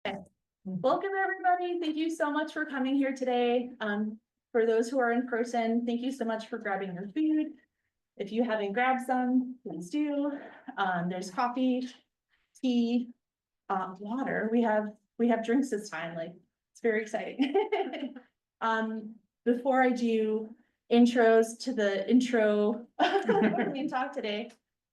Okay. Welcome, everybody. Thank you so much for coming here today. For those who are in person, thank you so much for grabbing your food. If you haven't grabbed some, please do. There's coffee, tea, water. We have drinks this time. Like, it's very exciting. Before I do intros to the intro main talk today,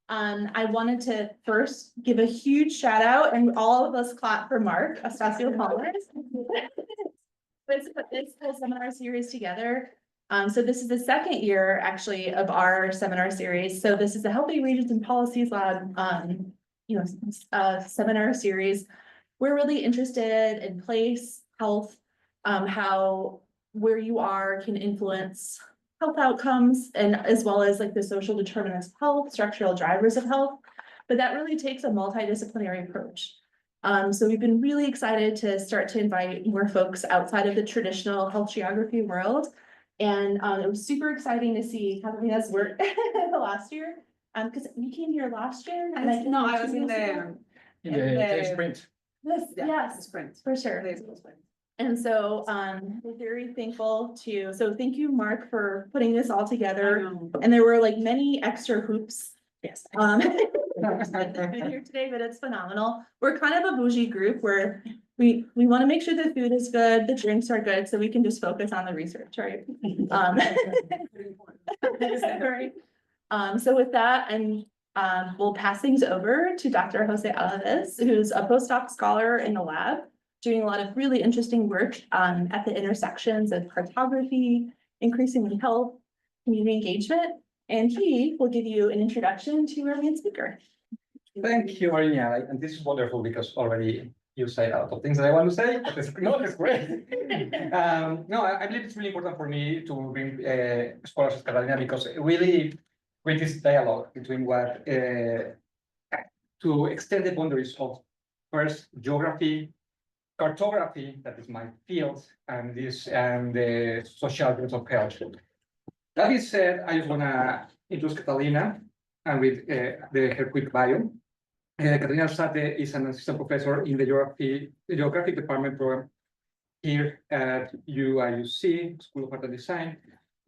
I wanted to first give a huge shout out, and all of us clap for Mark Astacio-Palmer. Let's put this whole seminar series together. So this is the second year actually of our seminar series. So this is the Healthy Regions and Policies Lab, seminar series. We're really interested in place, health, how where you are can influence health outcomes, and as well as like the social determinants of health, structural drivers of health. But that really takes a multidisciplinary approach. So we've been really excited to start to invite more folks outside of the traditional health geography world. And it was super exciting to see Catalina's work the last year. Because you came here last year. And I was in the sprint. Yes, sprint. for sure. And so we're very thankful so thank you, Mark, for putting this all together. And there were like many extra hoops. Yes. Here today, but it's phenomenal. We're kind of a bougie group where we want to make sure the food is good, the drinks are good, so we can just focus on the research, right? So with that, and we'll pass things over to Dr. Jose Alaves, who's a postdoc scholar in the lab, doing a lot of really interesting work at the intersections of cartography, increasing health, community engagement, and he will give you an introduction to our main speaker. Thank you, Marina. And this is wonderful because already you say a lot of things that I want to say, but it's great. I believe it's really important for me to bring scholars of Catalina because really with this dialogue between what to extend the boundaries of first geography, cartography, that is my field, and the social groups of health. That being said, I just want to introduce Catalina and with her quick bio. Catalina Arzate is an assistant professor in the Geographic Department program here at UIUC, School of Art and Design.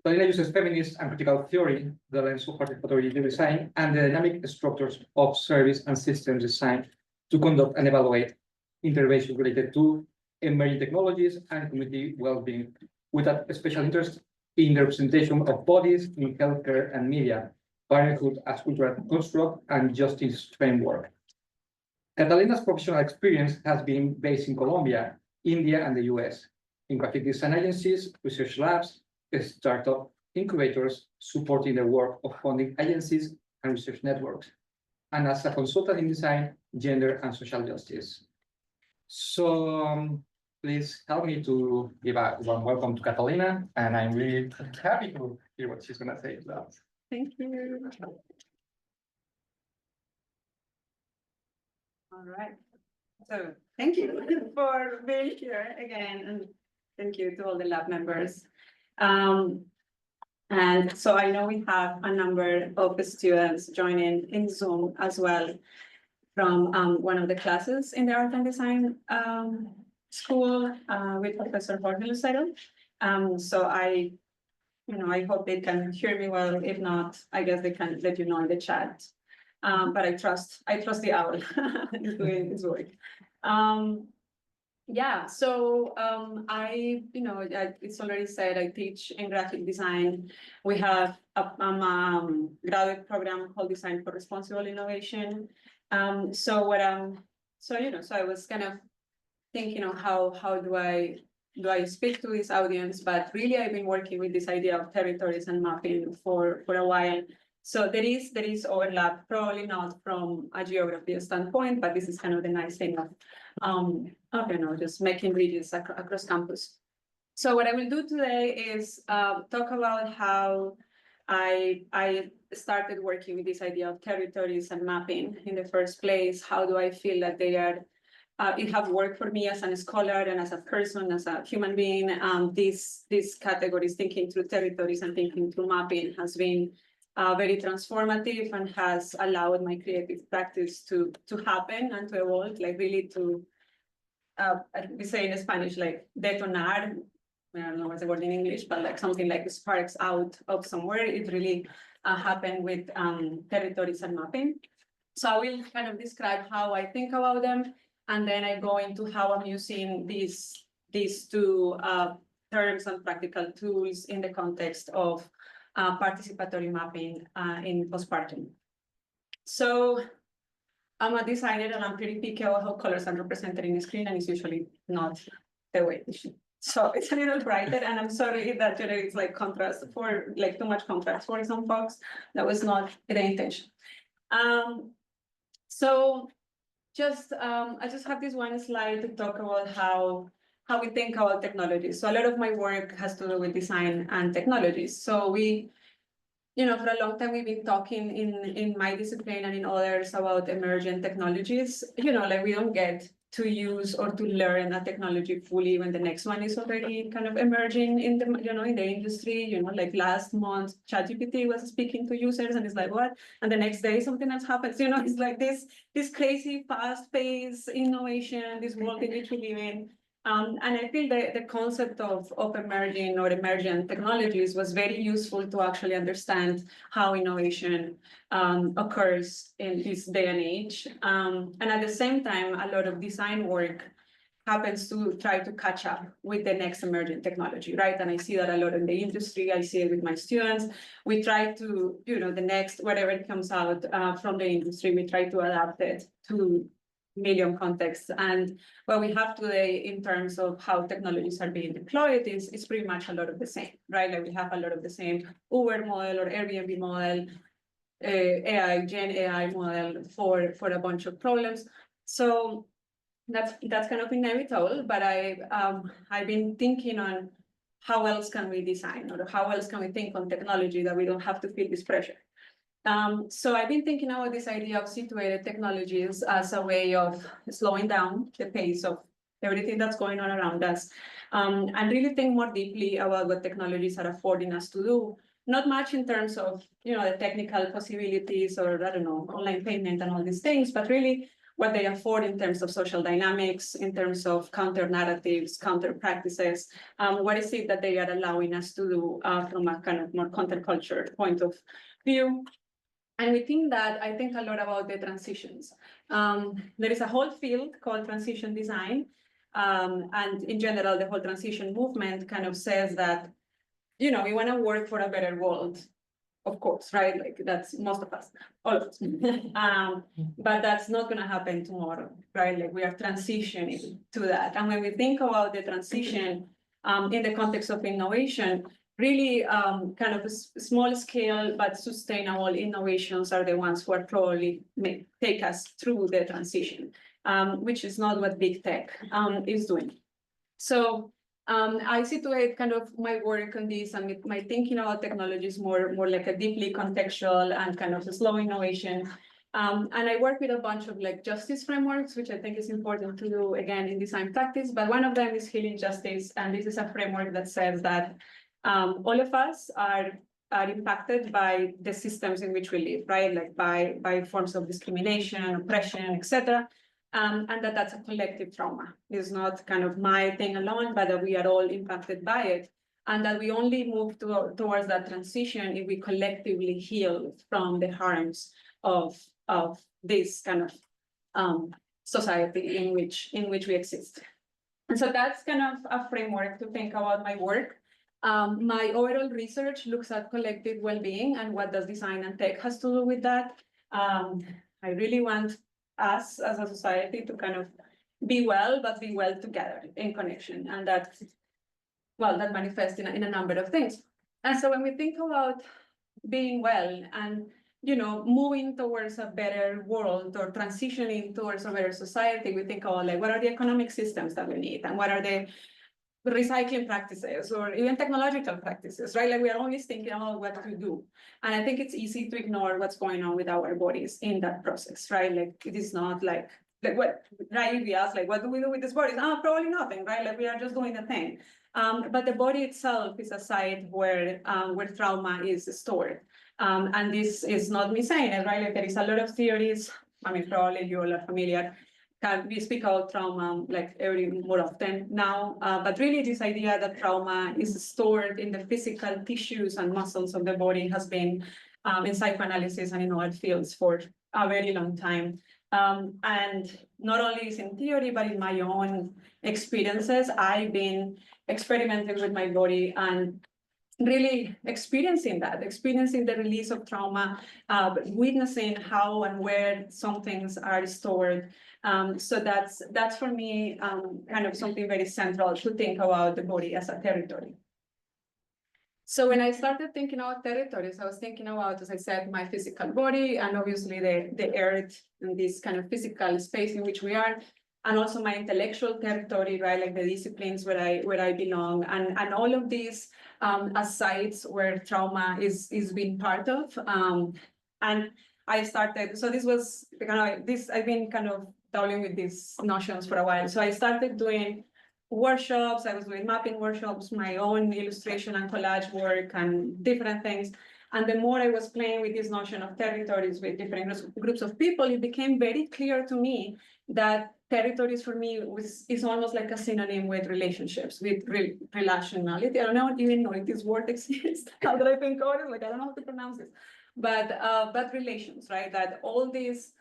Catalina uses feminist and critical theory, the lens of participatory design, and the dynamic structures of service and systems design to conduct and evaluate interventions related to emerging technologies and community well-being, with a special interest in the representation of bodies in healthcare and media, parenthood as cultural construct, and justice framework. Catalina's professional experience has been based in Colombia, India, and the US, in graphic design agencies, research labs, startup incubators, supporting the work of funding agencies and research networks, and as a consultant in design, gender, and social justice. So please help me to give a warm welcome to Catalina, and I'm really happy to hear what she's going to say about. Thank you. All right. So thank you for being here again, and thank you to all the lab members. And so I know we have a number of students joining in Zoom as well from one of the classes in the Art and Design school with Professor Jorge Lucero. So I hope they can hear me well. If not, I guess they can let you know in the chat. But I trust the owl is doing his work. It's already said, I teach in graphic design. We have a graduate program called Design for Responsible Innovation. So I was kind of thinking of how do I speak to this audience, but really I've been working with this idea of territories and mapping for a while. So there is overlap, probably not from a geography standpoint, but this is kind of the nice thing of just making bridges across campus. So what I will do today is talk about how I started working with this idea of territories and mapping in the first place. How do I feel that they are it have worked for me as a scholar and as a person, as a human being. These categories, thinking through territories and thinking through mapping, has been very transformative and has allowed my creative practice to happen and to evolve, like really to we say in Spanish, like detonar. I don't know what's the word in English, but like something like sparks out of somewhere. It really happened with territories and mapping. So I will kind of describe how I think about them, and then I go into how I'm using these two terms and practical tools in the context of participatory mapping in postpartum. So I'm a designer and I'm pretty picky about how colors are represented in the screen, and it's usually not the way it should. So it's a little brighter, and I'm sorry that generates like contrast for like too much contrast for some folks. That was not the intention. So just I just have this one slide to talk about how we think about technology. So a lot of my work has to do with design and technologies. So we, you know, for a long time, we've been talking in my discipline and in others about emergent technologies. You know, like we don't get to use or to learn a technology fully when the next one is already kind of emerging in the, you know, in the industry. You know, like last month, ChatGPT was speaking to users and it's like, what? And the next day something else happens. You know, it's like this crazy fast-paced innovation, this world in which we live in. And I feel the concept of emerging or emergent technologies was very useful to actually understand how innovation occurs in this day and age. And at the same time, a lot of design work happens to try to catch up with the next emerging technology, right? And I see that a lot in the industry. I see it with my students. We try to, you know, the next, whatever comes out from the industry, we try to adapt it to medium contexts. And what we have today in terms of how technologies are being deployed is pretty much a lot of the same, right? Like we have a lot of the same Uber model or Airbnb model, AI, Gen AI model for a bunch of problems. So that's kind of inevitable, but I've been thinking on how else can we design or how else can we think on technology that we don't have to feel this pressure. So I've been thinking about this idea of situated technologies as a way of slowing down the pace of everything that's going on around us, and really think more deeply about what technologies are affording us to do. Not much in terms of, you know, the technical possibilities or, I don't know, online payment and all these things, but really what they afford in terms of social dynamics, in terms of counter narratives, counter practices. What is it that they are allowing us to do from a kind of more content culture point of view? And we think that, I think a lot about the transitions. There is a whole field called transition design. And in general, the whole transition movement kind of says that, you know, we want to work for a better world, of course, right? Like that's most of us, all of us. But that's not going to happen tomorrow, right? Like we are transitioning to that. And when we think about the transition in the context of innovation, really kind of small scale but sustainable innovations are the ones who are probably may take us through the transition, which is not what big tech is doing. So I situate kind of my work on this and my thinking about technologies more like a deeply contextual and kind of a slow innovation. And I work with a bunch of like justice frameworks, which I think is important to do again in design practice. But one of them is healing justice. And this is a framework that says that all of us are impacted by the systems in which we live, right? Like by forms of discrimination, oppression, etc. And that's a collective trauma. It's not kind of my thing alone, but that we are all impacted by it. And that we only move towards that transition if we collectively heal from the harms of this kind of society in which we exist. And so that's kind of a framework to think about my work. My overall research looks at collective well-being and what does design and tech has to do with that. I really want us as a society to kind of be well, but be well together in connection. And that manifests in a number of things. And so when we think about being well and, you know, moving towards a better world or transitioning towards a better society, we think about like, what are the economic systems that we need and what are the recycling practices or even technological practices, right? Like we are always thinking about what to do. And I think it's easy to ignore what's going on with our bodies in that process, right? Like it is not like what, right? We ask like, what do we do with these bodies? Oh, probably nothing, right? Like we are just doing the thing. But the body itself is a site where trauma is stored. And this is not me saying it, right? Like there is a lot of theories. I mean, probably you all are familiar we speak about trauma like more often now, but really this idea that trauma is stored in the physical tissues and muscles of the body has been in psychoanalysis and in other fields for a very long time. And not only is in theory, but in my own experiences, I've been experimenting with my body and really experiencing the release of trauma, witnessing how and where some things are stored. So that's for me kind of something very central to think about the body as a territory. So when I started thinking about territories, I was thinking about, as I said, my physical body and obviously the earth and this kind of physical space in which we are, and also my intellectual territory, right? Like the disciplines where I belong, and all of these as sites where trauma is being part of. And I started, so this was kind of I've been kind of dabbling with these notions for a while. So I started doing workshops, I was doing mapping workshops, my own illustration and collage work and different things. And the more I was playing with this notion of territories with different groups of people, it became very clear to me that territories for me is almost like a synonym with relationships, with relationality. I don't even know if this word exists. How did I think about it? Like, I don't know how to pronounce it. But relations, right? That all these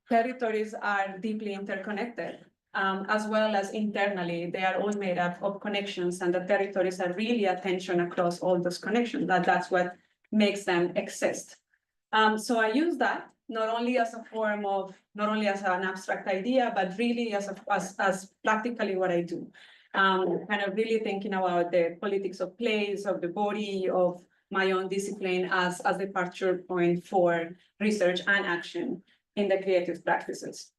territories are deeply interconnected. As well as internally, they are all made up of connections, and the territories are really a tension across all those connections. That's what makes them exist. So I use that not only as a form of, not only as an abstract idea, but really as practically what I do. Kind of really thinking about the politics of place, of the body, of my own discipline as a departure point for research and action in the creative practices.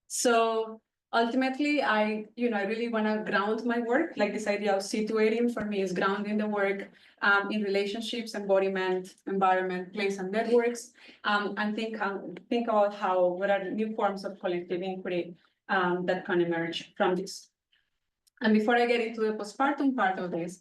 So ultimately, I really want to ground my work. Like this idea of situating for me is grounding the work in relationships, embodiment, environment, place, and networks, and think about what are the new forms of collective inquiry that can emerge from this. And before I get into the postpartum part of this,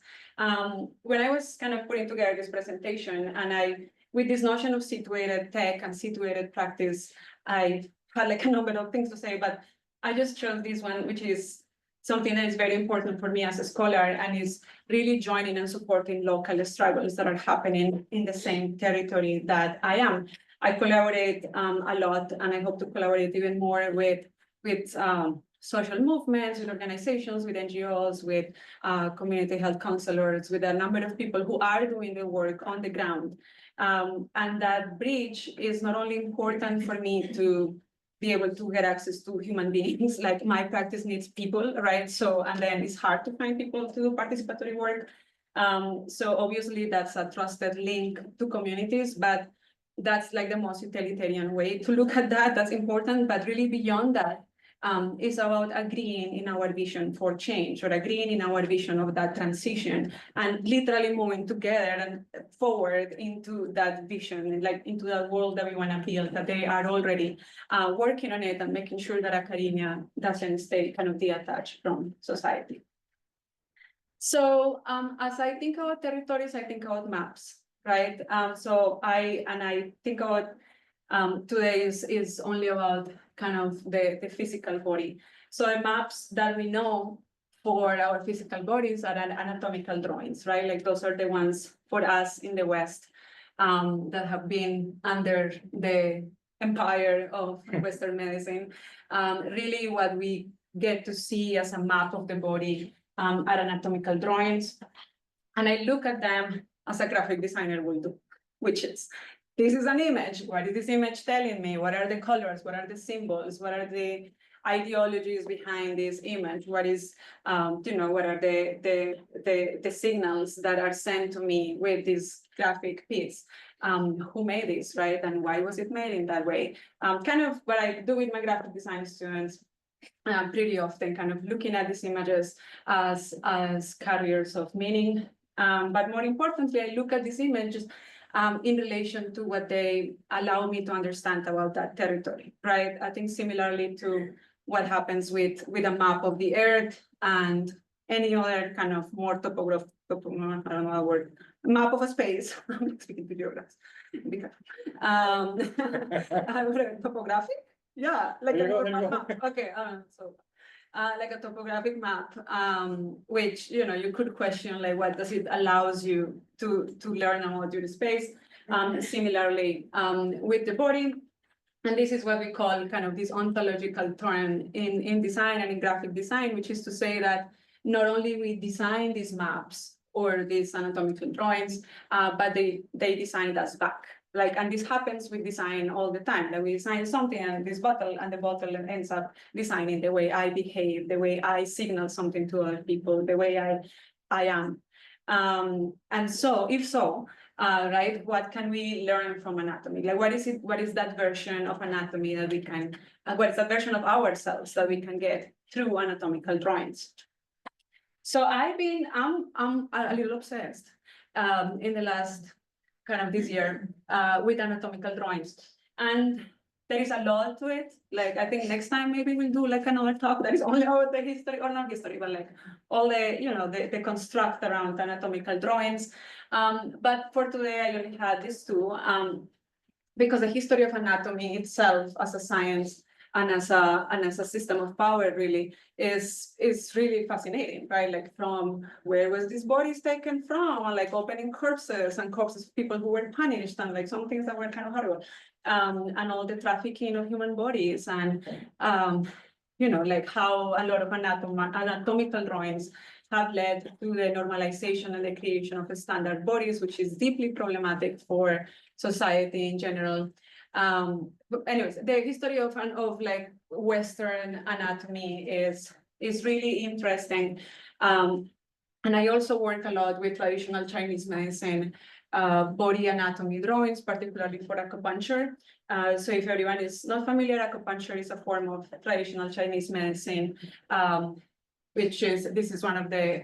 when I was kind of putting together this presentation, and with this notion of situated tech and situated practice, I had like a number of things to say, but I just chose this one, which is something that is very important for me as a scholar and is really joining and supporting local struggles that are happening in the same territory that I am. I collaborate a lot, and I hope to collaborate even more with social movements, with organizations, with NGOs, with community health counselors, with a number of people who are doing the work on the ground. And that bridge is not only important for me to be able to get access to human beings, like my practice needs people, right? So, and then it's hard to find people to do participatory work. So obviously that's a trusted link to communities, but that's like the most utilitarian way to look at that. That's important, but really beyond that, is about agreeing in our vision for change, or agreeing in our vision of that transition, and literally moving together and forward into that vision, like into that world that we want to build, that they are already working on it, and making sure that academia doesn't stay kind of detached from society. So as I think about territories, I think about maps, right? So I think about today is only about kind of the physical body. So the maps that we know for our physical bodies are anatomical drawings, right? Like those are the ones for us in the West that have been under the empire of Western medicine. Really what we get to see as a map of the body are anatomical drawings. And I look at them as a graphic designer will do, which is, this is an image. What is this image telling me? What are the colors? What are the symbols? What are the ideologies behind this image? What is, what are the signals that are sent to me with this graphic piece? Who made this, right? And why was it made in that way? Kind of what I do with my graphic design students pretty often, kind of looking at these images as carriers of meaning. But more importantly, I look at these images in relation to what they allow me to understand about that territory, right? I think similarly to what happens with a map of the earth and any other kind of more I don't know the word, map of a space. I'm speaking to geographers. Topographic? Yeah, like a There you go, there normal you go. map. Okay, so like a topographic map, which you could question like what does it allows you to learn about your space. Similarly, with the body. And this is what we call kind of this ontological term in design and in graphic design, which is to say that not only we design these maps or these anatomical drawings, but they design us back. Like, and this happens with design all the time. That we design something and this bottle, and the bottle ends up designing the way I behave, the way I signal something to other people, the way I am. And so, if so, right, what can we learn from anatomy? Like, what is it? What is that version of anatomy that we can? What is that version of ourselves that we can get through anatomical drawings? So I'm a little obsessed in the last kind of this year with anatomical drawings, and there is a lot to it. Like, I think next time maybe we'll do like another talk that is only about the history, or not history, but like all the, the construct around anatomical drawings. But for today, I only had these two, because the history of anatomy itself as a science and as a system of power really is really fascinating, right? Like, from where was these bodies taken from, and like opening corpses and corpses of people who were punished, and like some things that were kind of horrible, and all the trafficking of human bodies, and like how a lot of anatomical drawings have led to the normalization and the creation of standard bodies, which is deeply problematic for society in general. But anyways, the history of like Western anatomy is really interesting. And I also work a lot with traditional Chinese medicine, body anatomy drawings, particularly for acupuncture. So if everyone is not familiar, acupuncture is a form of traditional Chinese medicine, this is one of the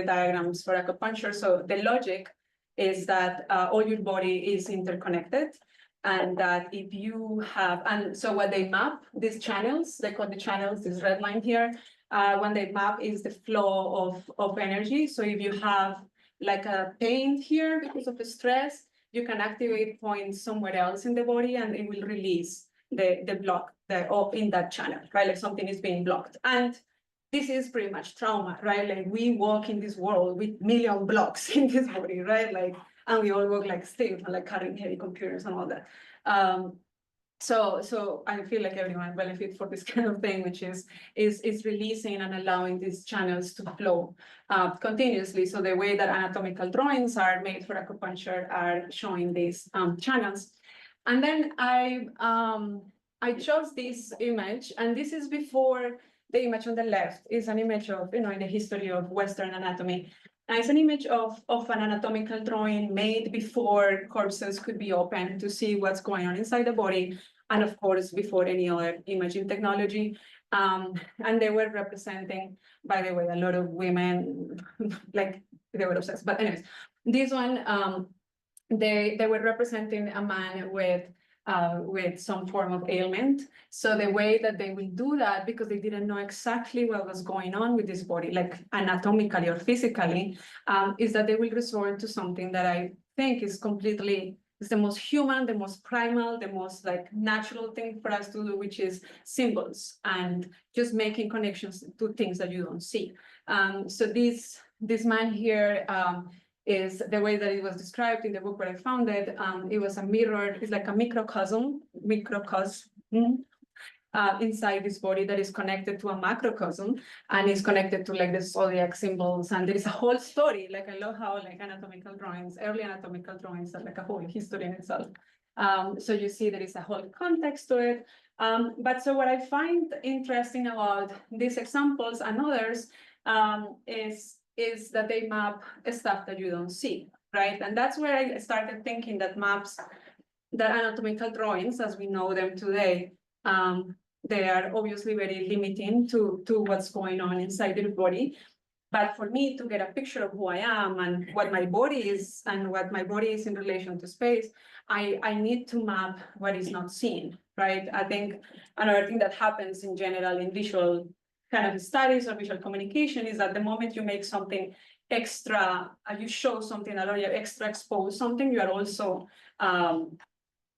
diagrams for acupuncture. So the logic is that all your body is interconnected, and that if you have, and so what they map, these channels, they call the channels, this red line here, when they map is the flow of energy. So if you have like a pain here because of the stress, you can activate points somewhere else in the body, and it will release the block in that channel, right? Like something is being blocked. And this is pretty much trauma, right? Like, we walk in this world with million blocks in this body, right? Like, and we all work like stiff and like carrying heavy computers and all that. So I feel like everyone benefits for this kind of thing, which is releasing and allowing these channels to flow continuously. So the way that anatomical drawings are made for acupuncture are showing these channels. And then I chose this image, and this is before the image on the left is an image of, in the history of Western anatomy. And it's an image of an anatomical drawing made before corpses could be opened to see what's going on inside the body, and of course, before any other imaging technology. And they were representing, by the way, a lot of women, like, they were obsessed. But anyways, this one, they were representing a man with some form of ailment. So the way that they will do that, because they didn't know exactly what was going on with this body, like anatomically or physically, is that they will resort to something that I think is the most human, the most primal, the most like natural thing for us to do, which is symbols and just making connections to things that you don't see. So this man here, is the way that it was described in the book where I found it. It was a mirror, it's like a microcosm inside this body that is connected to a macrocosm, and is connected to like the zodiac symbols. And there is a whole story. Like, I love how like early anatomical drawings are like a whole history in itself. So you see there is a whole context to it. But so what I find interesting about these examples and others is that they map stuff that you don't see, right? And that's where I started thinking that anatomical drawings, as we know them today, they are obviously very limiting to what's going on inside the body. But for me to get a picture of who I am and what my body is and what my body is in relation to space, I need to map what is not seen, right? I think another thing that happens in general in visual kind of studies or visual communication is that the moment you make something extra, you show something, or you extra expose something, you are also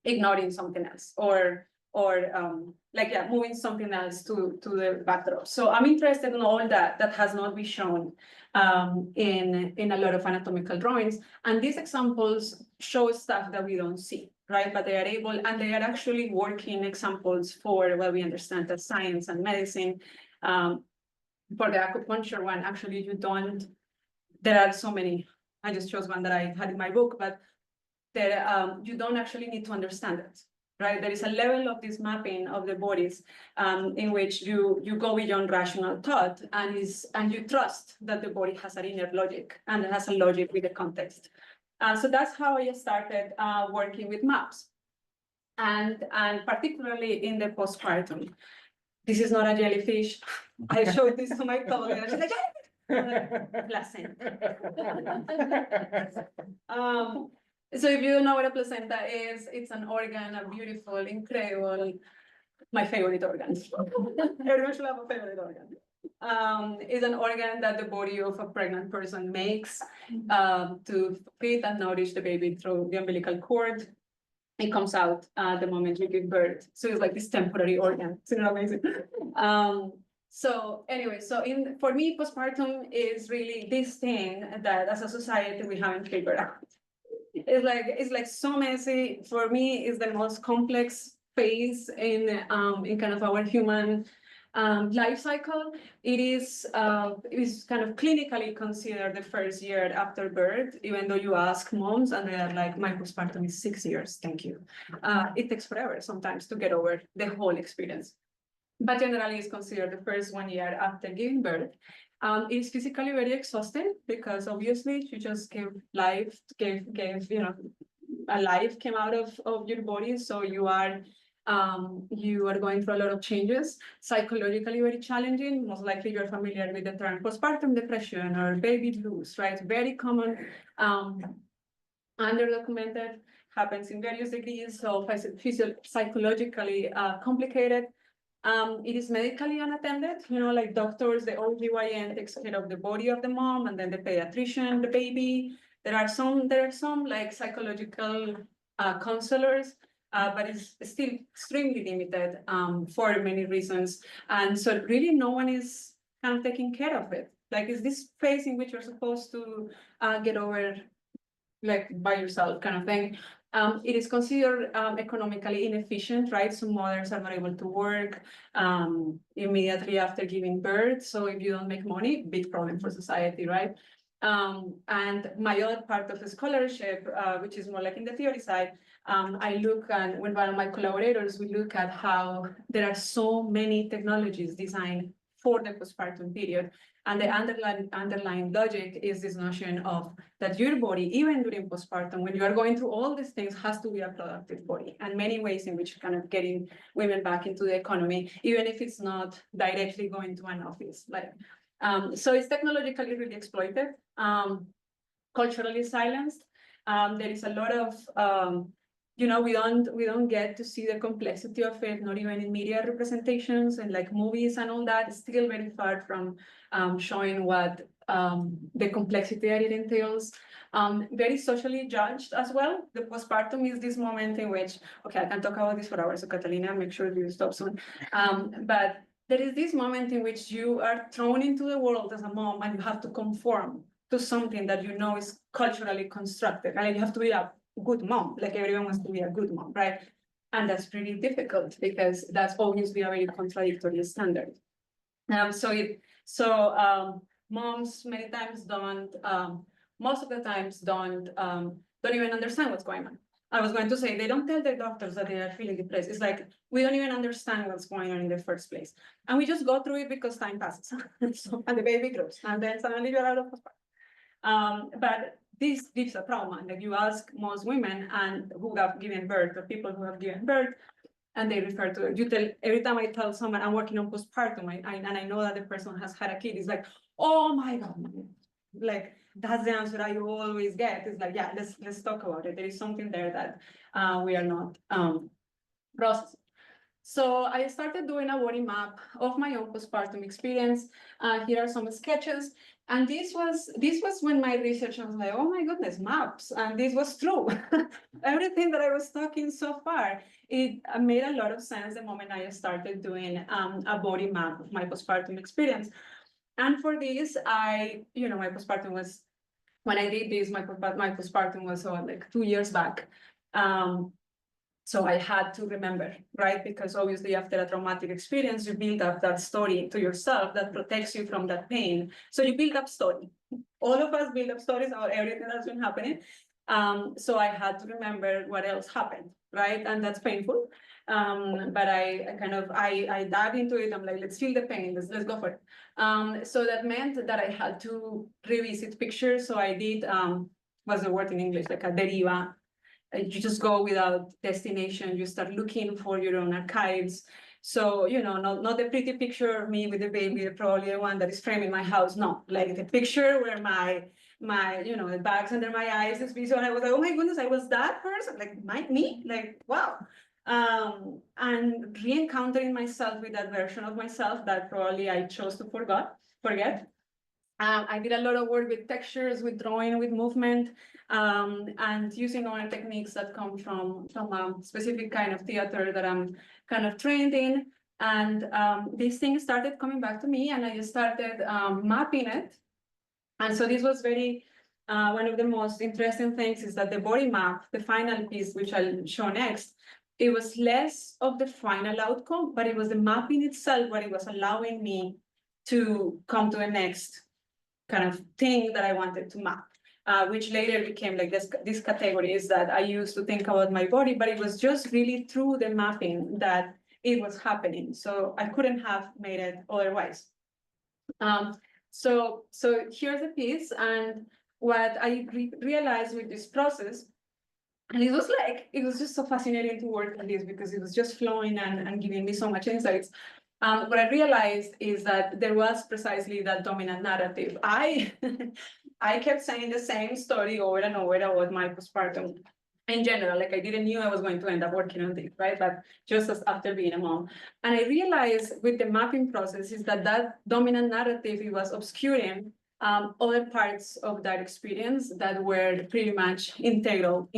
ignoring something else, or like, yeah, moving something else to the backdrop. So I'm interested in all that has not been shown in a lot of anatomical drawings. And these examples show stuff that we don't see, right? But they are able, and they are actually working examples for what we understand as science and medicine. For the acupuncture one, actually, there are so many. I just chose one that I had in my book, but there, you don't actually need to understand it, right? There is a level of this mapping of the bodies in which you go beyond rational thought and you trust that the body has an inner logic and it has a logic with the context. So that's how I started working with maps, and particularly in the postpartum. This is not a jellyfish. I showed this to my colleague. She's like, placenta. So if you don't know what a placenta is, it's an organ, a beautiful, incredible, my favorite organ. Everyone should have a favorite organ. Is an organ that the body of a pregnant person makes to feed and nourish the baby through the umbilical cord. It comes out the moment you give birth. So it's like this temporary organ. Isn't it amazing? So anyway, for me, postpartum is really this thing that as a society we haven't figured out. It's like so messy. For me, it's the most complex phase in kind of our human life cycle. It is kind of clinically considered the first year after birth, even though you ask moms and they are like, my postpartum is 6 years, thank you. It takes forever sometimes to get over the whole experience. But generally it's considered the first 1 year after giving birth. It is physically very exhausting because obviously you just gave life, a life came out of your body. So you are going through a lot of changes, psychologically very challenging. Most likely you're familiar with the term postpartum depression or baby blues, right? Very common, underdocumented, happens in various degrees, so psychologically complicated. It is medically unattended, like doctors, the OBGYN takes care of the body of the mom, and then the pediatrician, the baby. There are some like psychological counselors, but it's still extremely limited for many reasons. And so really no one is kind of taking care of it. Like, it's this phase in which you're supposed to get over like by yourself kind of thing. It is considered economically inefficient, right? So mothers are not able to work immediately after giving birth. So if you don't make money, big problem for society, right? And my other part of the scholarship, which is more like in the theory side, I look at, with one of my collaborators, we look at how there are so many technologies designed for the postpartum period. And the underlying logic is this notion of that your body, even during postpartum, when you are going through all these things, has to be a productive body, and many ways in which kind of getting women back into the economy, even if it's not directly going to an office. Like, so it's technologically really exploited, culturally silenced. There is a lot of we don't get to see the complexity of it, not even in media representations and like movies and all that. It's still very far from showing what the complexity that it entails. Very socially judged as well. The postpartum is this moment in which, okay, I can talk about this for hours, so Catalina, make sure you stop soon. But there is this moment in which you are thrown into the world as a mom and you have to conform to something that you know is culturally constructed, and you have to be a good mom, like everyone wants to be a good mom, right? And that's pretty difficult because that's obviously a very contradictory standard. Moms many times most of the times don't even understand what's going on. I was going to say, they don't tell their doctors that they are feeling depressed. It's like, we don't even understand what's going on in the first place. And we just go through it because time passes. And the baby grows, and then suddenly you're out of postpartum. But this gives a trauma. Like, you ask most women and who have given birth, or people who have given birth, and they refer to it. Every time I tell someone I'm working on postpartum, and I know that the person has had a kid, it's like, oh my God. Like, that's the answer I always get. It's like, yeah, let's talk about it. There is something there that we are not processing. So I started doing a body map of my own postpartum experience. Here are some sketches. And this was when my research was like, oh my goodness, maps. And this was true. Everything that I was talking so far, it made a lot of sense the moment I started doing a body map of my postpartum experience. And for this, my postpartum was, when I did this, my postpartum was like 2 years back. So I had to remember, right? Because obviously after a traumatic experience, you build up that story to yourself that protects you from that pain. So you build up story. All of us build up stories about everything that's been happening. So I had to remember what else happened, right? And that's painful. But I dug into it. I'm like, let's feel the pain. Let's go for it. So that meant that I had to revisit pictures. So I did, what's the word in English? Like a deriva. You just go without destination. You start looking for your own archives. So, not the pretty picture of me with the baby, probably the one that is framed in my house. No, like the picture where my the bags under my eyes is visual. I was like, oh my goodness, I was that person, like me, like, wow. And re-encountering myself with that version of myself that probably I chose to forget. I did a lot of work with textures, with drawing, with movement, and using other techniques that come from a specific kind of theater that I'm kind of trained in. And these things started coming back to me, and I just started mapping it. And so this was very, one of the most interesting things is that the body map, the final piece, which I'll show next, it was less of the final outcome, but it was the mapping itself, what it was allowing me to come to the next kind of thing that I wanted to map, which later became like these categories that I used to think about my body, but it was just really through the mapping that it was happening. So I couldn't have made it otherwise. So here's the piece, and what I realized with this process, and it was just so fascinating to work on this because it was just flowing and giving me so much insights. What I realized is that there was precisely that dominant narrative. I kept saying the same story over and over about my postpartum in general. Like I didn't knew I was going to end up working on this, right? But just as after being a mom. And I realized with the mapping process is that dominant narrative, it was obscuring other parts of that experience that were pretty much integral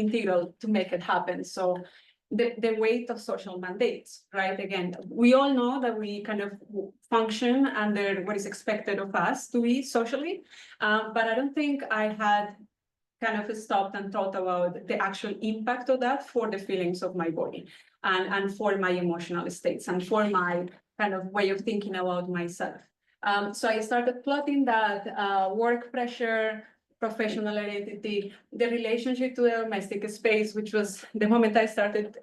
to make it happen. So the weight of social mandates, right? Again, we all know that we kind of function under what is expected of us to be socially, but I don't think I had kind of stopped and thought about the actual impact of that for the feelings of my body and for my emotional states and for my kind of way of thinking about myself. So I started plotting that work pressure, professional identity, the relationship to the domestic space, which was the moment I started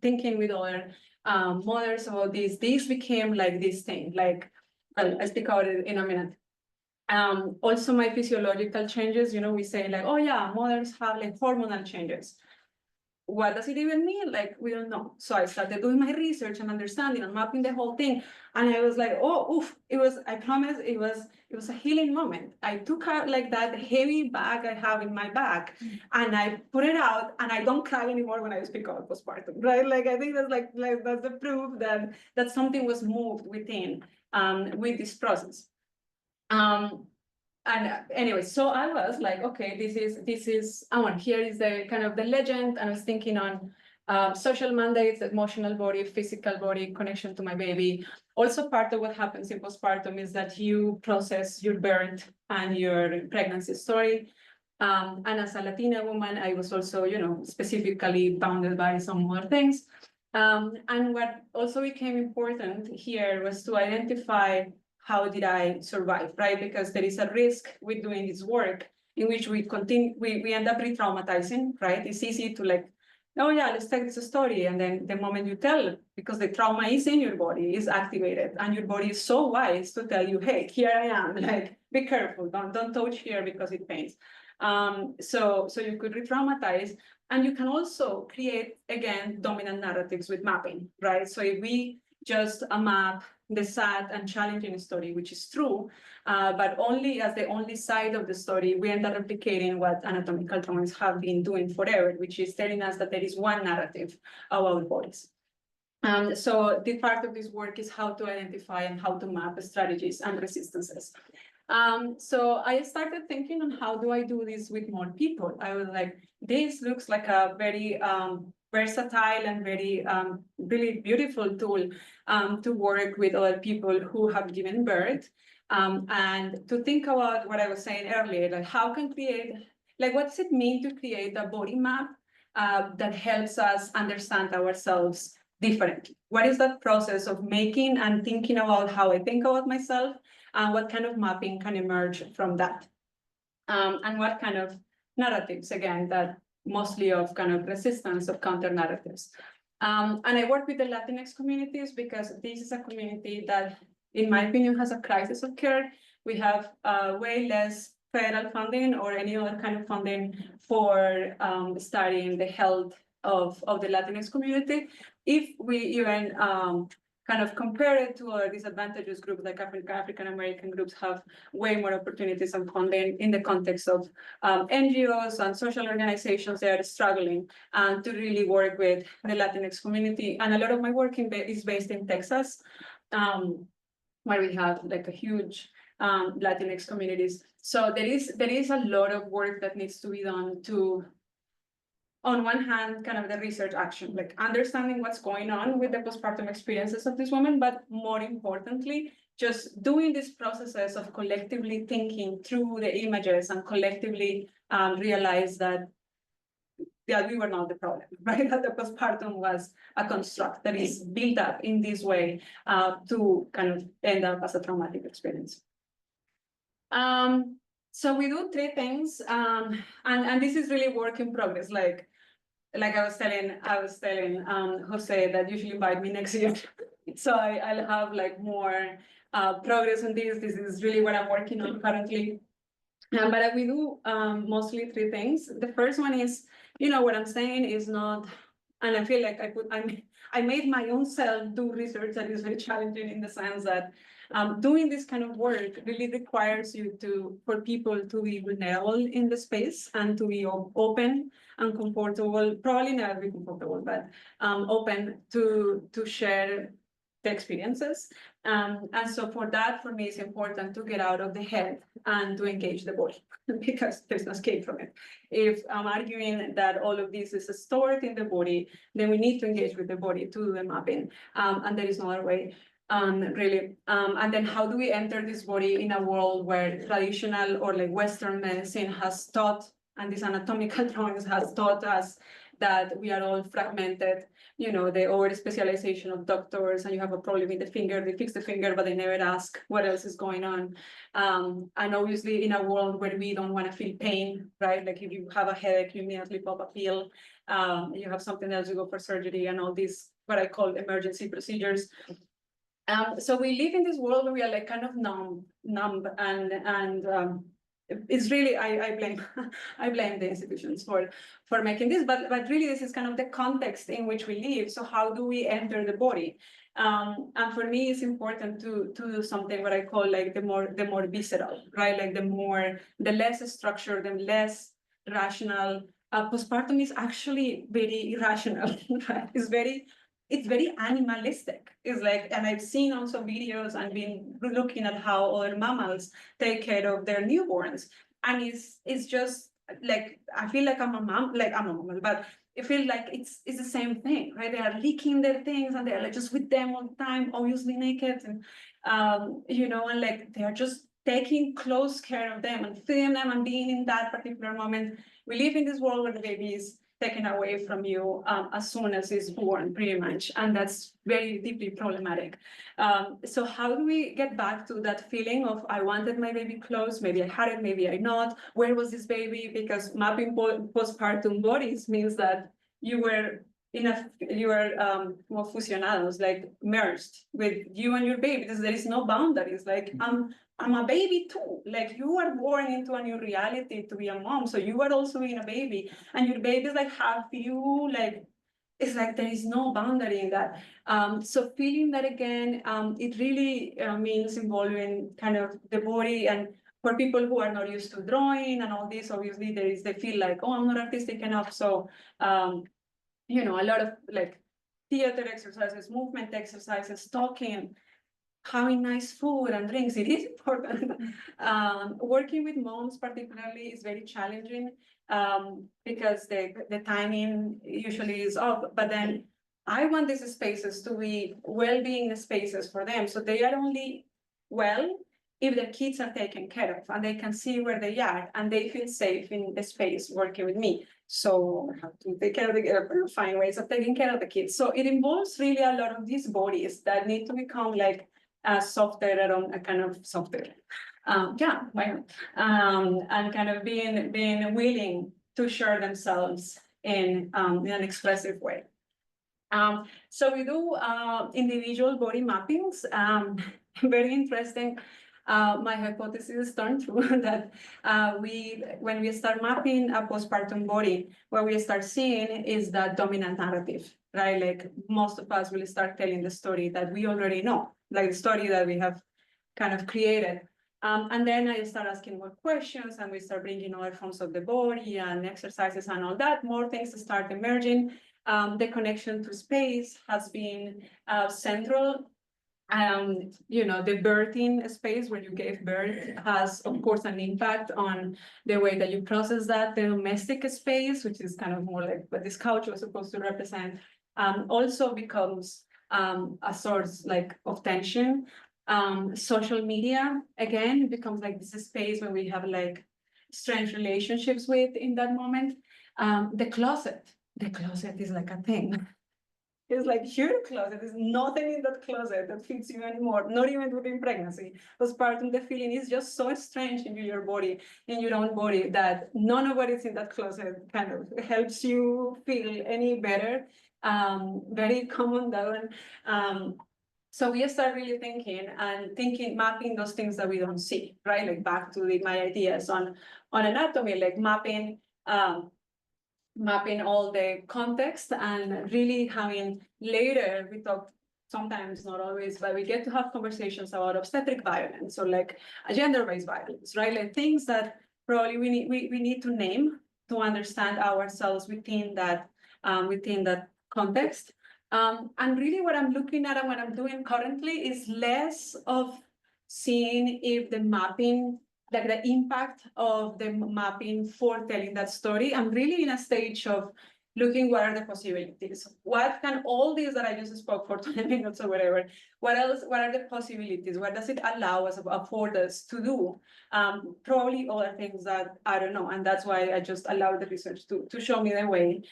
thinking with other mothers about this became like this thing, like, I'll speak about it in a minute. Also my physiological changes, we say like, oh yeah, mothers have like hormonal changes. What does it even mean? Like, we don't know. So I started doing my research and understanding and mapping the whole thing. And I was like, oh, oof, I promise it was a healing moment. I took out like that heavy bag I have in my back and I put it out and I don't cry anymore when I speak about postpartum, right? Like, I think that's like that's the proof that something was moved within with this process. And anyway, so I was like, okay, this is, here is the kind of the legend. And I was thinking on social mandates, emotional body, physical body, connection to my baby. Also part of what happens in postpartum is that you process your birth and your pregnancy story. And as a Latina woman, I was also, specifically bounded by some other things. And what also became important here was to identify how did I survive, right? Because there is a risk with doing this work in which we end up re-traumatizing, right? It's easy to like, oh yeah, let's take this story. And then the moment you tell, because the trauma is in your body, is activated, and your body is so wise to tell you, hey, here I am, like, be careful, don't touch here because it pains. So you could re-traumatize, and you can also create, again, dominant narratives with mapping, right? So if we just map the sad and challenging story, which is true, but only as the only side of the story, we end up replicating what anatomical traumas have been doing forever, which is telling us that there is one narrative about bodies. So the part of this work is how to identify and how to map strategies and resistances. So I started thinking on how do I do this with more people? I was like, this looks like a very versatile and very really beautiful tool to work with other people who have given birth. And to think about what I was saying earlier, like how can create, like what does it mean to create a body map that helps us understand ourselves differently? What is that process of making and thinking about how I think about myself, and what kind of mapping can emerge from that? And what kind of narratives, again, that mostly of kind of resistance of counter narratives. And I work with the Latinx communities because this is a community that, in my opinion, has a crisis of care. We have way less federal funding or any other kind of funding for studying the health of the Latinx community. If we even kind of compare it to other disadvantaged groups like African American groups have way more opportunities and funding in the context of NGOs and social organizations that are struggling to really work with the Latinx community. And a lot of my work is based in Texas, where we have like a huge Latinx communities. So there is a lot of work that needs to be done to, on one hand, kind of the research action, like understanding what's going on with the postpartum experiences of this woman, but more importantly, just doing these processes of collectively thinking through the images and collectively realize that we were not the problem, right? That the postpartum was a construct that is built up in this way to kind of end up as a traumatic experience. So we do three things, and this is really work in progress. Like I was telling Jose that you should invite me next year. So I'll have like more progress on this. This is really what I'm working on currently. But we do mostly three things. The first one is, what I'm saying is not, and I feel like I made my own self do research that is very challenging in the sense that doing this kind of work really requires you for people to be vulnerable in the space and to be open and comfortable, probably never be comfortable, but open to share the experiences. And so for that, for me, it's important to get out of the head and to engage the body because there's no escape from it. If I'm arguing that all of this is stored in the body, then we need to engage with the body to do the mapping. And there is no other way. Really. And then how do we enter this body in a world where traditional or like Western medicine has taught, and these anatomical drawings has taught us that we are all fragmented, the over specialization of doctors, and you have a problem with the finger, they fix the finger, but they never ask what else is going on. And obviously in a world where we don't want to feel pain, right? Like if you have a headache, you immediately pop a pill, you have something else, you go for surgery and all these, what I call emergency procedures. So we live in this world where we are like kind of numb and it's really, I blame I blame the institutions for making this, but really this is kind of the context in which we live. So how do we enter the body? And for me, it's important to do something what I call like the more visceral, right? Like the less structured, the less rational. Postpartum is actually very irrational, right? It's very animalistic. It's like, and I've seen also videos and been looking at how other mammals take care of their newborns. And it's just like, I feel like I'm a mom, like I'm a mom, but I feel like it's the same thing, right? They are licking their things and they're like just with them all the time, obviously naked. And, and like, they're just taking close care of them and feeding them and being in that particular moment. We live in this world where the baby is taken away from you as soon as it's born, pretty much. And that's very deeply problematic. So how do we get back to that feeling of I wanted my baby close, maybe I had it, maybe I not, where was this baby? Because mapping postpartum bodies means that you were more fusionados, like merged with you and your baby, because there is no boundaries. Like I'm a baby too. Like you are born into a new reality to be a mom, so you are also being a baby, and your baby is like half you. Like it's like there is no boundary in that. So feeling that again, it really means involving kind of the body. And for people who are not used to drawing and all this, obviously they feel like, oh, I'm not artistic enough. So a lot of like theater exercises, movement exercises, talking, having nice food and drinks. It is important. Working with moms particularly is very challenging because the timing usually is off, but then I want these spaces to be well-being spaces for them. So they are only well if their kids are taken care of and they can see where they are and they feel safe in the space working with me. So I have to take care of the find ways of taking care of the kids. So it involves really a lot of these bodies that need to become like softer around a kind of softer. Yeah, why not? And kind of being willing to share themselves in an expressive way. So we do individual body mappings. Very interesting. My hypothesis turned true that when we start mapping a postpartum body, what we start seeing is that dominant narrative, right? Like most of us will start telling the story that we already know, like the story that we have kind of created. And then I start asking more questions and we start bringing other forms of the body and exercises and all that. More things start emerging. The connection to space has been central. The birthing space where you gave birth has, of course, an impact on the way that you process that. The domestic space, which is kind of more like what this couch was supposed to represent, also becomes a source like of tension. Social media, again, becomes like this space where we have like strange relationships with in that moment. The closet is like a thing. It's like your closet. There's nothing in that closet that fits you anymore, not even within pregnancy. Postpartum, the feeling is just so strange in your body, in your own body, that none of what is in that closet kind of helps you feel any better. Very common that one. So we start really thinking, mapping those things that we don't see, right? Like back to my ideas on anatomy, like mapping all the context and really having later, we talk sometimes, not always, but we get to have conversations about obstetric violence or like gender-based violence, right? Like things that probably we need to name to understand ourselves within that context. And really what I'm looking at and what I'm doing currently is less of seeing if the mapping, like the impact of the mapping for telling that story. I'm really in a stage of looking what are the possibilities. What can all these that I just spoke for 20 minutes or whatever, what else, what are the possibilities? What does it allow us, afford us to do? Probably other things that I don't know. And that's why I just allow the research to show me the way.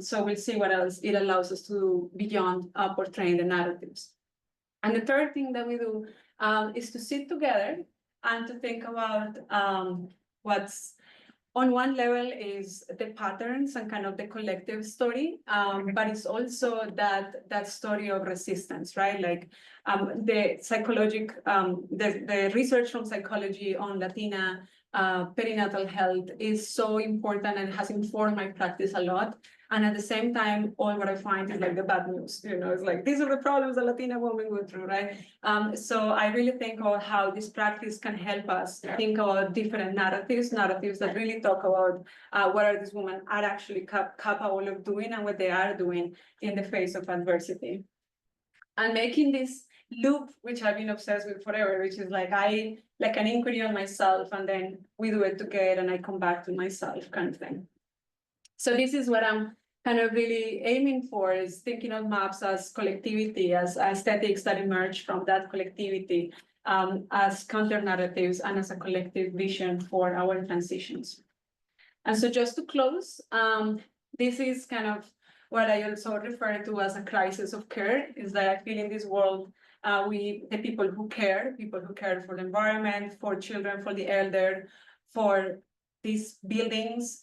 So we'll see what else it allows us to do beyond portraying the narratives. And the third thing that we do is to sit together and to think about what's on one level is the patterns and kind of the collective story, but it's also that story of resistance, right? Like the research from psychology on Latina perinatal health is so important and has informed my practice a lot. And at the same time, all what I find is like the bad news, it's like, these are the problems that Latina women go through, right? So I really think about how this practice can help us think about different narratives that really talk about what are these women are actually capable of doing and what they are doing in the face of adversity. And making this loop, which I've been obsessed with forever, which is like an inquiry on myself, and then we do it together and I come back to myself kind of thing. So this is what I'm kind of really aiming for, is thinking of maps as collectivity, as aesthetics that emerge from that collectivity, as counter narratives and as a collective vision for our transitions. And so just to close, this is kind of what I also refer to as a crisis of care, is that I feel in this world, the people who care for the environment, for children, for the elder, for these buildings,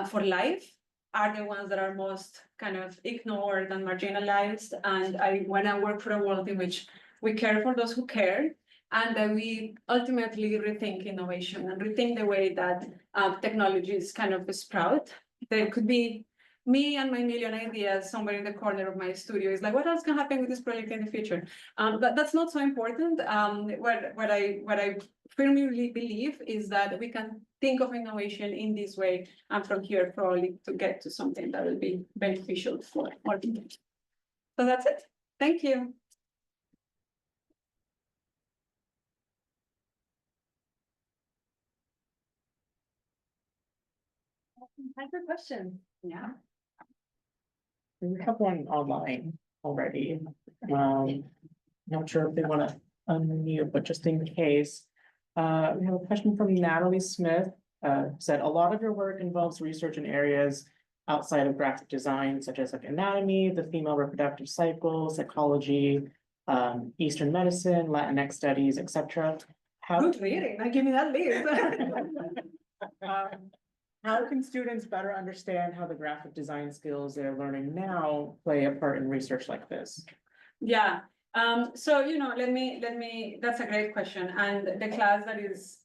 for life, are the ones that are most kind of ignored and marginalized. And I want to work for a world in which we care for those who care, and that we ultimately rethink innovation and rethink the way that technologies kind of sprout. There could be me and my million ideas somewhere in the corner of my studio. Is like, what else can happen with this project in the future? But that's not so important. What I firmly believe is that we can think of innovation in this way, and from here probably to get to something that will be beneficial for more people. So that's it. Thank you. Time for questions. Yeah. We have one online already. Not sure if they want to unmute, but just in case. We have a question from Natalie Smith, said a lot of your work involves research in areas outside of graphic design, such as like anatomy, the female reproductive cycle, psychology, Eastern medicine, Latinx studies, etc. Good reading. Now give me that list. How can students better understand how the graphic design skills they're learning now play a part in research like this? Yeah, so, you know, let me, that's a great question. And the class that is,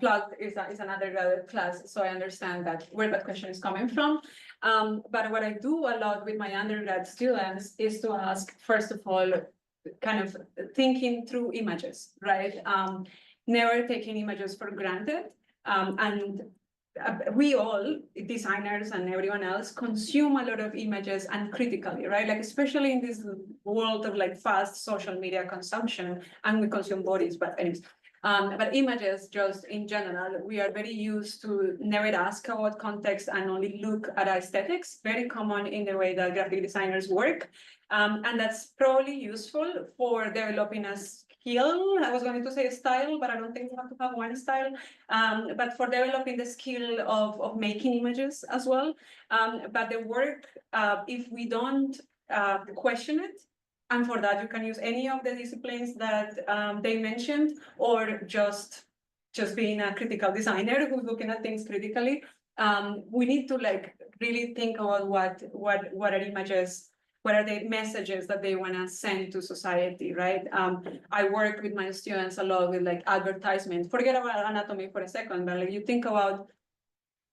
plugged is another graduate class. So I understand that where that question is coming from. But what I do a lot with my undergrad students is to ask, first of all, kind of thinking through images, right? Never taking images for granted. And we all, designers and everyone else, consume a lot of images and critically, right? Like, especially in this world of like fast social media consumption, and we consume bodies, but anyways. But images, just in general, we are very used to never ask about context and only look at aesthetics, very common in the way that graphic designers work. And that's probably useful for developing a skill. I was going to say style, but I don't think you have to have one style. But for developing the skill of making images as well. But the work, if we don't question it, and for that, you can use any of the disciplines that they mentioned, or just being a critical designer who's looking at things critically. We need to like really think about what are images, what are the messages that they want to send to society, right? I work with my students a lot with like advertisements. Forget about anatomy for a second, but like you think about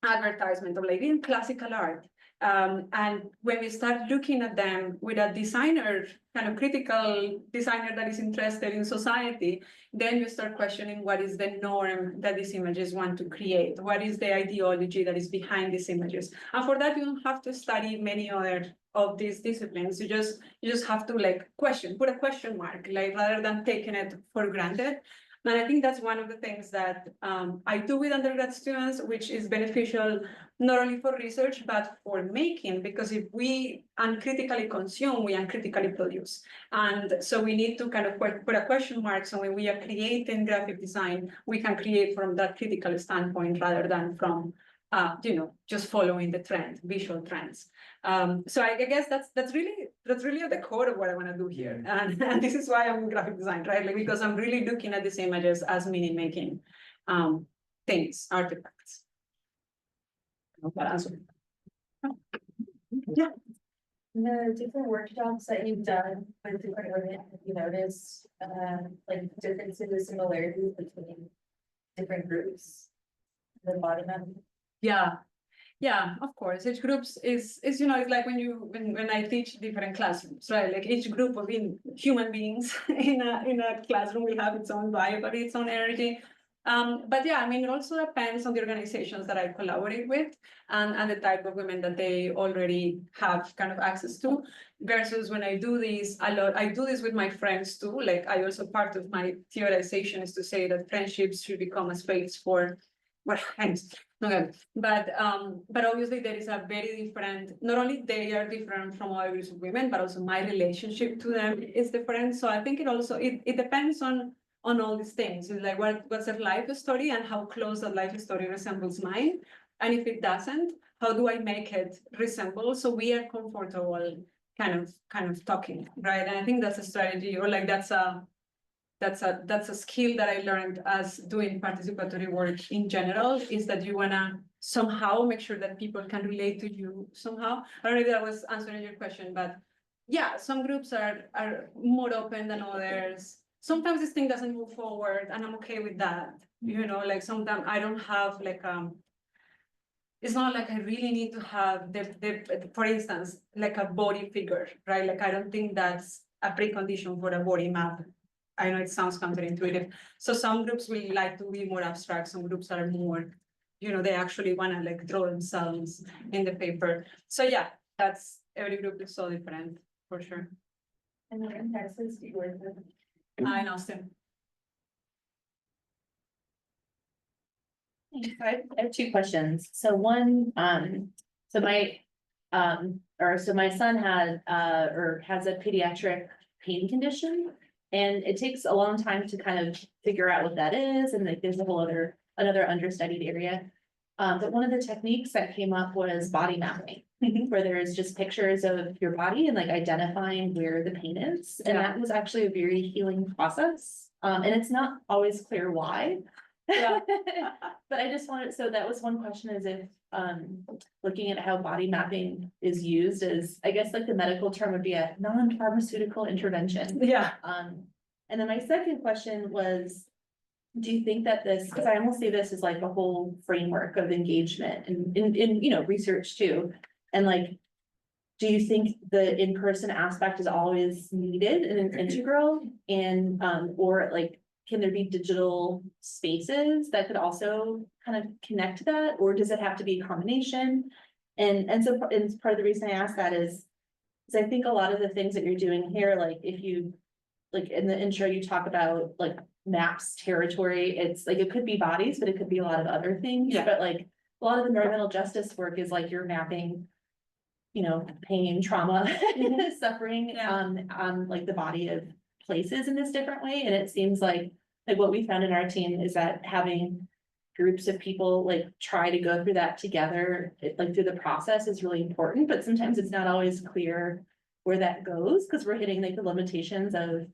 advertisement of like in classical art. And when we start looking at them with a designer, kind of critical designer that is interested in society, then you start questioning what is the norm that these images want to create? What is the ideology that is behind these images? And for that, you don't have to study many other of these disciplines. You just have to like put a question mark, like rather than taking it for granted. And I think that's one of the things that I do with undergrad students, which is beneficial not only for research, but for making, because if we uncritically consume, we uncritically produce. And so we need to kind of put a question mark. So when we are creating graphic design, we can create from that critical standpoint rather than from just following the trend, visual trends. So I guess that's really at the core of what I want to do here. And this is why I'm in graphic design, right? Like, because I'm really looking at these images as meaning making things, artifacts. I hope that answered. Yeah. The different workshops that you've done with different women, have you noticed like differences or similarities between different groups? The bottom of Yeah, of course. Each groups is it's like when I teach different classrooms, right? Like each group of human beings in a classroom will have its own vibe or its own energy. But yeah, I mean, it also depends on the organizations that I collaborate with and the type of women that they already have kind of access to, versus when I do this a lot, I do this with my friends too. Like I also, part of my theorization is to say that friendships should become a space for, well, friends. Okay, but obviously there is a very different, not only they are different from other groups of women, but also my relationship to them is different. So I think it depends on all these things. It's like what's their life story and how close that life story resembles mine. And if it doesn't, how do I make it resemble so we are comfortable kind of talking, right? And I think that's a strategy, or like that's a skill that I learned as doing participatory work in general, is that you wanna somehow make sure that people can relate to you somehow. I don't know if that was answering your question, but yeah, some groups are more open than others. Sometimes this thing doesn't move forward, and I'm okay with that. Like sometimes I don't have like it's not like I really need to have for instance, like a body figure, right? Like I don't think that's a precondition for a body map. I know it sounds counterintuitive. So some groups will like to be more abstract, some groups are more they actually wanna like draw themselves in the paper. So yeah, that's, every group is so different, for sure. And then in Texas, do you work with? In Austin. I have two questions. So one, so my, so my son had, or has a pediatric pain condition. And it takes a long time to kind of figure out what that is, and like there's a whole another understudied area. But one of the techniques that came up was body mapping, where there's just pictures of your body and like identifying where the pain is. And that was actually a very healing process. And it's not always clear why. Yeah. But I just wanted, so that was one question, is if, looking at how body mapping is used as, I guess like the medical term would be a non-pharmaceutical intervention. Yeah. And then my second question was, do you think that this, because I almost see this as like a whole framework of engagement and in research too. And like, do you think the in-person aspect is always needed and integral, and, or like, can there be digital spaces that could also kind of connect to that, or does it have to be a combination? And so, and part of the reason I ask that is I think a lot of the things that you're doing here, like if you, like in the intro, you talk about like maps territory, it's like, it could be bodies, but it could be a lot of other things. Yeah. But like a lot of the environmental justice work is like you're mapping, pain, trauma, suffering, Yeah. on like the body of places in this different way. And it seems like what we found in our team is that having groups of people like try to go through that together, like through the process is really important, but sometimes it's not always clear where that goes, because we're hitting like the limitations of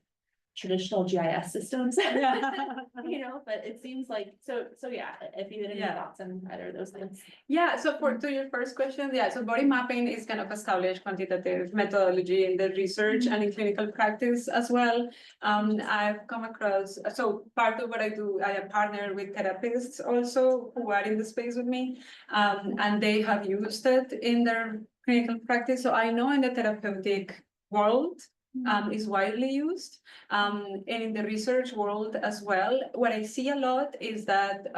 traditional GIS systems. But it seems like, so yeah, if you had any Yeah. thoughts on either of those things. Yeah, so to your first question, yeah, so body mapping is kind of established quantitative methodology in the research and in clinical practice as well. I've come across, so part of what I do, I partner with therapists also who are in the space with me, and they have used it in their clinical practice. So I know in the therapeutic world, is widely used, and in the research world as well. What I see a lot is that,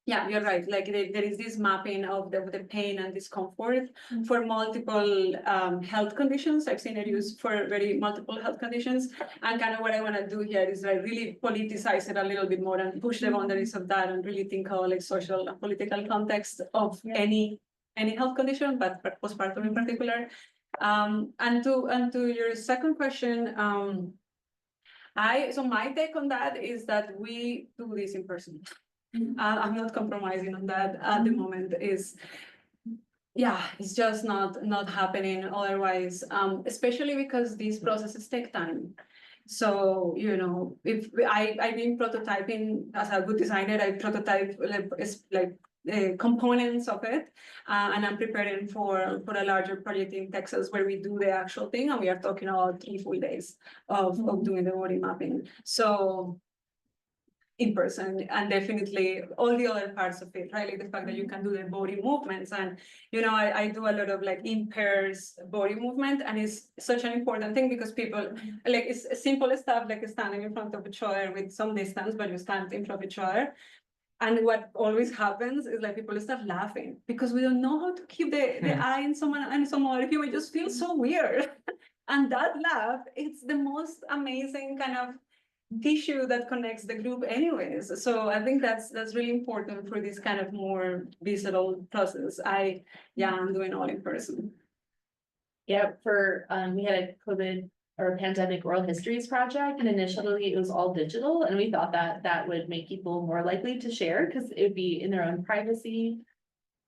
yeah, you're right. Like there is this mapping of the pain and discomfort for multiple health conditions. I've seen it used for very multiple health conditions. And kind of what I want to do here is like really politicize it a little bit more and push the boundaries of that, and really think of like social and political context of any health condition, but postpartum in particular. And to your second question, so my take on that is that we do this in person. I'm not compromising on that at the moment. It's just not happening otherwise, especially because these processes take time. So, if I've been prototyping as a good designer, I prototype components of it, and I'm preparing for a larger project in Texas where we do the actual thing, and we are talking about 3 full days of doing the body mapping. So in person, and definitely all the other parts of it, right? Like the fact that you can do the body movements, and I do a lot of like in pairs body movement, and it's such an important thing because people like, it's simple stuff like standing in front of each other with some distance, but you stand in front of each other. And what always happens is like people start laughing because we don't know how to keep the eye in someone and some other human. It just feels so weird. And that laugh, it's the most amazing kind of tissue that connects the group anyways. So I think that's really important for this kind of more visceral process. I'm doing all in person. Yeah, we had a COVID or a pandemic oral histories project, and initially it was all digital, and we thought that would make people more likely to share because it would be in their own privacy.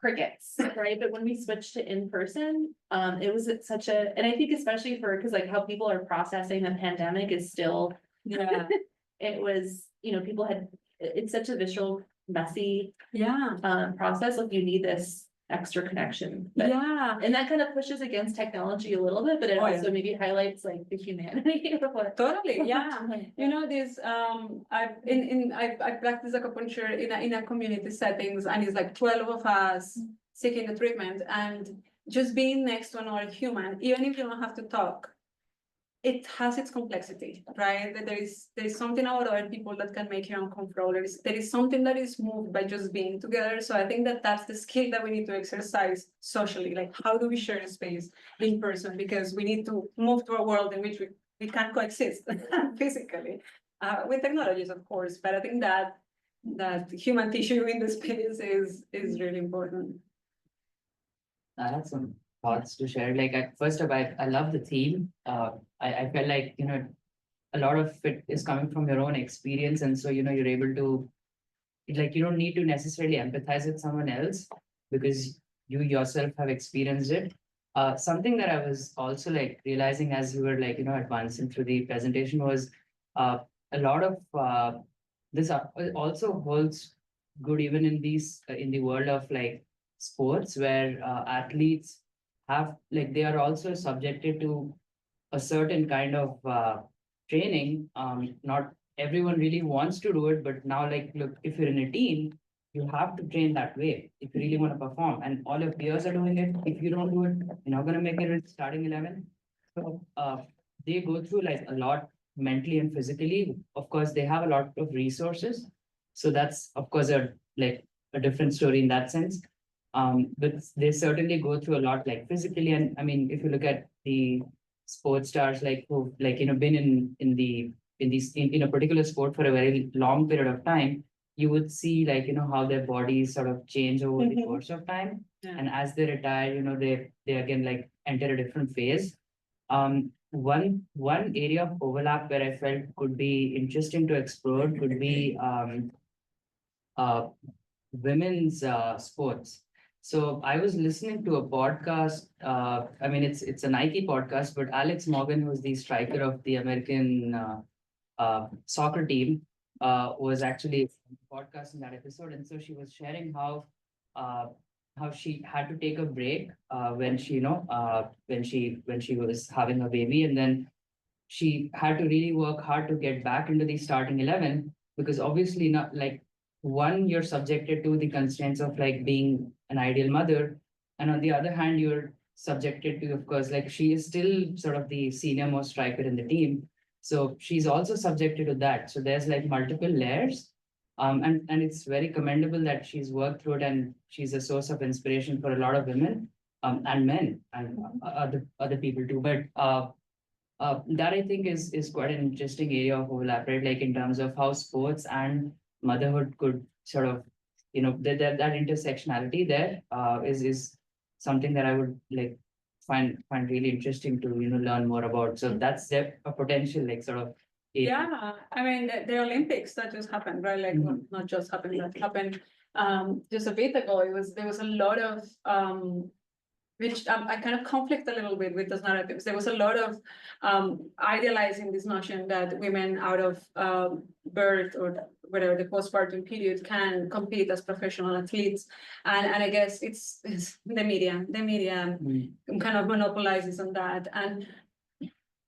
Crickets, right? But when we switched to in person, it was such a, and I think especially because like how people are processing the pandemic is still, it was, people had, it's such a visceral, messy process. Like you need this extra connection. And that kind of pushes against technology a little bit, but it also maybe highlights like the humanity of what. Totally, this I practice acupuncture in a community settings, and it's like 12 of us seeking the treatment, and just being next to another human, even if you don't have to talk, it has its complexity, right? That there is something about other people that can make you uncomfortable. There is something that is moved by just being together. So I think that that's the skill that we need to exercise socially. Like, how do we share space in person? Because we need to move to a world in which we can coexist physically with technologies, of course. But I think that human tissue in the space is really important. I have some thoughts to share. Like at first of all, I love the theme. I felt like, a lot of it is coming from your own experience. And so, you're able to, like, you don't need to necessarily empathize with someone else because you yourself have experienced it. Something that I was also like realizing as you were like, advancing through the presentation was a lot of this also holds good even in these in the world of like sports where athletes have like they are also subjected to a certain kind of training. Not everyone really wants to do it, but now like look, if you're in a team, you have to train that way if you really want to perform, and all your peers are doing it. If you don't do it, you're not gonna make it in starting 11. So they go through like a lot mentally and physically. Of course, they have a lot of resources, so that's of course a different story in that sense. But they certainly go through a lot like physically, and I mean, if you look at the sports stars like who like been in a particular sport for a very long period of time, you would see like how their bodies sort of change over the Mhm. course of time, Yeah. and as they retire, they again like enter a different phase. One area of overlap where I felt could be interesting to explore could be uh, women's sports. So I was listening to a podcast. I mean, it's a Nike podcast, but Alex Morgan, who's the striker of the American soccer team, was actually podcast in that episode, and so she was sharing uh, how she had to take a break when she when she was having a baby, and then she had to really work hard to get back into the starting 11 because obviously not like one you're subjected to the constraints of like being an ideal mother, and on the other hand you're subjected to, of course, like she is still sort of the senior most striker in the team, so she's also subjected to that. So there's like multiple layers, and it's very commendable that she's worked through it, and she's a source of inspiration for a lot of women and men and other people too. But that I think is quite an interesting area of overlap, right? Like in terms of how sports and motherhood could sort of, that intersectionality there is something that I would like find really interesting to learn more about. So that's a potential like sort of area. Yeah, I mean, the Olympics that just happened, right? Like, well, not just happened, that happened just a bit ago. There was a lot of which I kind of conflict a little bit with those narratives. There was a lot of idealizing this notion that women out of birth or whatever the postpartum period can compete as professional athletes, and I guess it's the media kind of monopolizes on that, and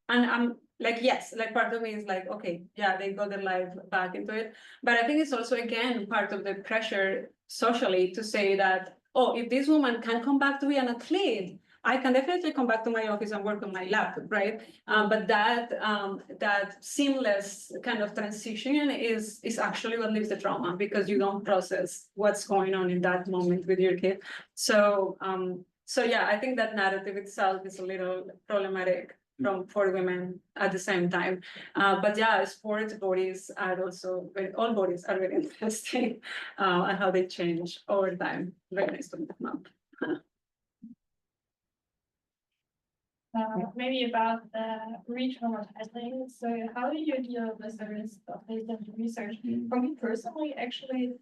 I'm like, yes, like part of me is like, okay, yeah, they got their life back into it, but I think it's also again part of the pressure socially to say that, oh, if this woman can come back to be an athlete, I can definitely come back to my office and work on my laptop, right? But that seamless kind of transition is actually what leaves the trauma because you don't process what's going on in that moment with your kid. So yeah, I think that narrative itself is a little problematic for women at the same time. But yeah, sports bodies are also all bodies are very interesting and how they change over time. Very nice to know. Maybe about re-traumatizing. So how do you deal with the risk of data research? For me personally, actually,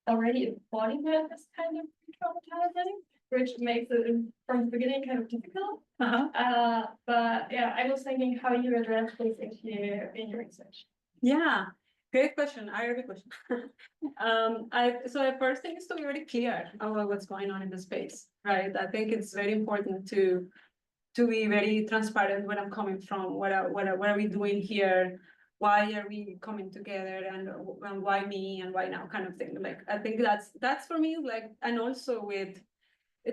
already embodiment is kind of re-traumatizing, which makes it from the beginning kind of difficult. But yeah, I was thinking how you address this in your research. Yeah, great question. I have a question. So the first thing is to be very clear about what's going on in the space, right? I think it's very important to be very transparent where I'm coming from, what are we doing here, why are we coming together, and why me and why now kind of thing. Like I think that's for me, like, and also with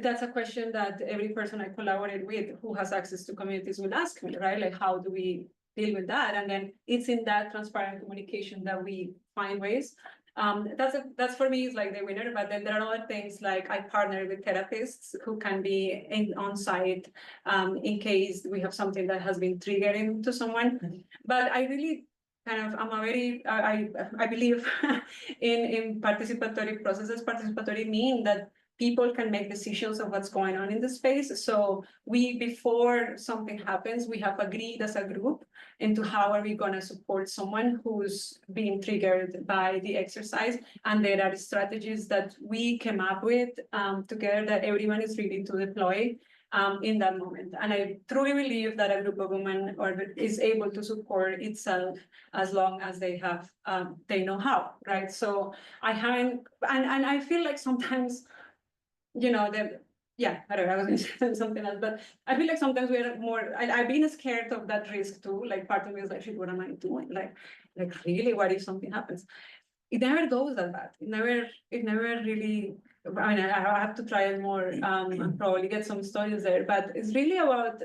that's a question that every person I collaborate with who has access to communities will ask me, right? Like, how do we deal with that? And then it's in that transparent communication that we find ways. That's for me is like the winner, but then there are other things like I partner with therapists who can be on site in case we have something that has been triggering to someone. But I really I believe in participatory processes. Participatory mean that people can make decisions of what's going on in the space. So before something happens, we have agreed as a group into how are we going to support someone who's being triggered by the exercise. And there are strategies that we came up with together that everyone is ready to deploy in that moment. And I truly believe that a group of women is able to support itself as long as they have, they know how, right? So I haven't, and I feel like sometimes, I don't know, I was going to say something else, but I feel like sometimes we're more, I've been scared of that risk too. Like part of me is like, shit, what am I doing? Like really, what if something happens? It never goes that bad. It never really, I mean, I have to try it more and probably get some stories there, but it's really about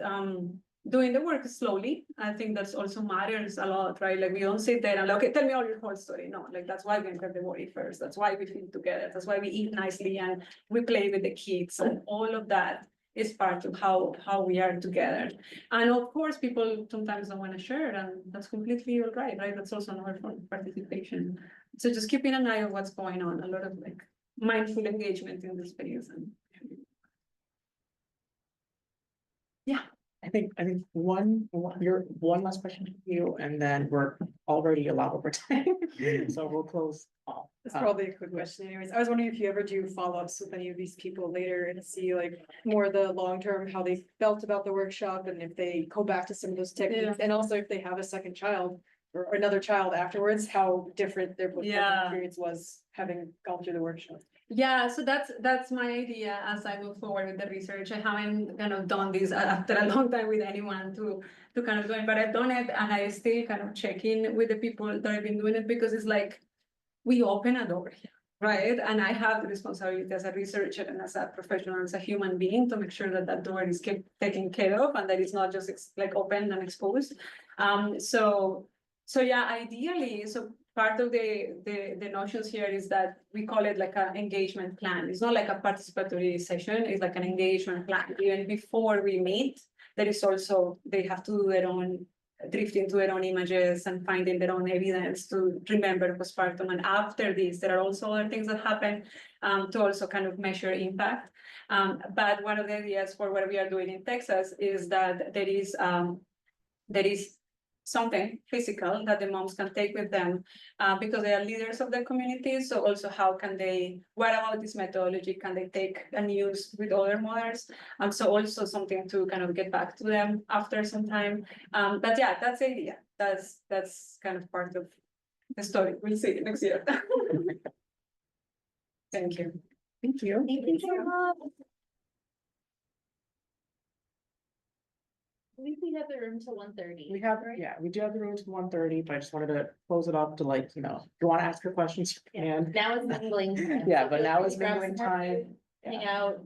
doing the work slowly. I think that's also matters a lot, right? Like we don't sit there and like, okay, tell me all your whole story. No, like that's why we enter the body first. That's why we feel together. That's why we eat nicely and we play with the kids, and all of that is part of how we are together. And of course, people sometimes don't want to share, and that's completely all right? That's also another form of participation. So just keeping an eye on what's going on, a lot of like mindful engagement in the space. And I think one last question to you, and then we're already a lot over time, so we'll close off. It's probably a quick question anyways. I was wondering if you ever do follow-ups with any of these people later and see like more the long-term, how they felt about the workshop and if they go back to some of those techniques, and also if they have a second child or another child afterwards, how different their experience was having gone through the workshop. Yeah, so that's my idea as I move forward with the research. I haven't kind of done this after a long time with anyone to kind of do it, but I've done it, and I still kind of check in with the people that have been doing it, because it's like we open a door here, right? And I have the responsibility as a researcher and as a professional, as a human being, to make sure that that door is kept taken care of and that it's not just like open and exposed. So yeah, ideally, so part of the notions here is that we call it like an engagement plan. It's not like a participatory session, it's like an engagement plan. Even before we meet, there is also, they have to do their own, drift into their own images and finding their own evidence to remember postpartum. And after this, there are also other things that happen to also kind of measure impact. But one of the ideas for what we are doing in Texas is that there is something physical that the moms can take with them because they are leaders of their communities. So also how can they, what about this methodology can they take and use with other mothers? So also something to kind of get back to them after some time. But yeah, that's the idea. That's kind of part of the story. We'll see next year. Thank you. Thank you. Thank you so much. I think we have the room till 1:30. We have, we do have the room to 1:30, but I just wanted to close it up to like, if you want to ask your questions, you can. Now is mingling time. Yeah, So but feel now free is to grab mingling some more time. food, hang out.